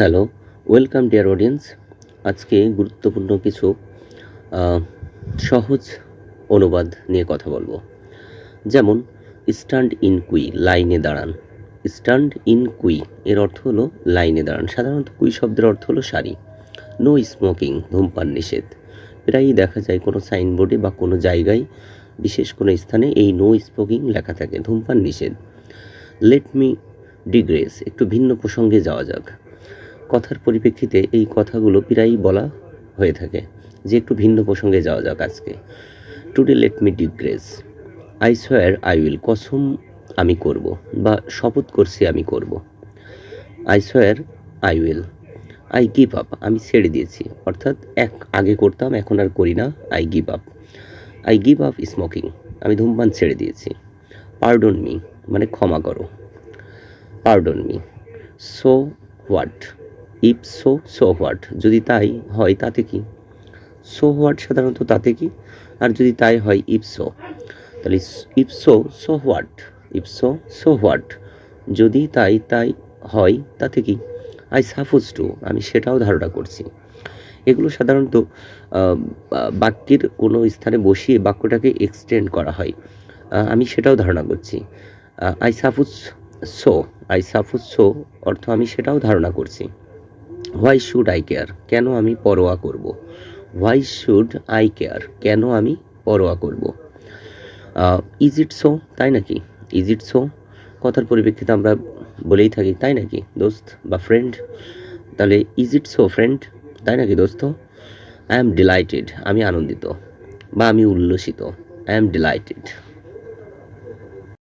Hello, welcome dear audience. আজকে গুরুত্বপূর্ণ কিছু আহ, সহজ অনুবাদ নিয়ে কথা বলবো। যেমন স্ট্যান্ড ইন কুই, লাইনে দাঁড়ান। স্ট্যান্ড ইন কুই এর অর্থ হলো লাইনে দাঁড়ান। সাধারণত কুই শব্দের অর্থ হলো সারি। নো স্মোকিং, ধূমপান নিষেধ। প্রায়ই দেখা যায় কোনো সাইনবোর্ডে বা কোনো জায়গায়, বিশেষ কোনো স্থানে এই নো স্মোকিং লেখা থাকে, ধূমপান নিষেধ। লেট মি ডিগ্রেস, একটু ভিন্ন প্রসঙ্গে যাওয়া যাক। কথার পরিপ্রেক্ষিতে এই কথাগুলো প্রায়ই বলা হয়ে থাকে যে একটু ভিন্ন প্রসঙ্গে যাওয়া যাক আজকে। Today let me digress. I swear I will, কসম আমি করব বা শপথ করছি আমি করব। I swear I will. I give up, আমি ছেড়ে দিয়েছি, অর্থাৎ আগে করতাম এখন আর করি না। I give up. I give up smoking, আমি ধূমপান ছেড়ে দিয়েছি। পার্ডন মি, মানে ক্ষমা করো। Pardon me. So what, if so what, যদি তাই হয় তাতে কি। সো হোয়াট সাধারণত তাতে কি, আর যদি তাই হয় ইফ সো, তাহলে if so what. If so what, যদি তাই হয় তাতে কি। আই সাপোজ টু, আমি সেটাও ধারণা করছি। এগুলো সাধারণত বাক্যের কোনো স্থানে বসিয়ে বাক্যটাকে এক্সটেন্ড করা হয়। আমি সেটাও ধারণা করছি। I suppose so, I suppose so অর্থ আমি সেটাও ধারণা করছি। হোয়াই শুড আই কেয়ার, কেন আমি পরোয়া করব। হোয়াই শুড আই কেয়ার, কেন আমি পরোয়া করব। ইজ ইট সো, তাই নাকি। ইজ ইট সো কথার পরিপ্রেক্ষিতে আমরা বলেই থাকি তাই নাকি দোস্ত বা ফ্রেন্ড। তাহলে ইজ ইট সো ফ্রেন্ড, তাই নাকি দোস্ত। আই এম ডিলাইটেড, আমি আনন্দিত বা আমি উল্লসিত। I am delighted.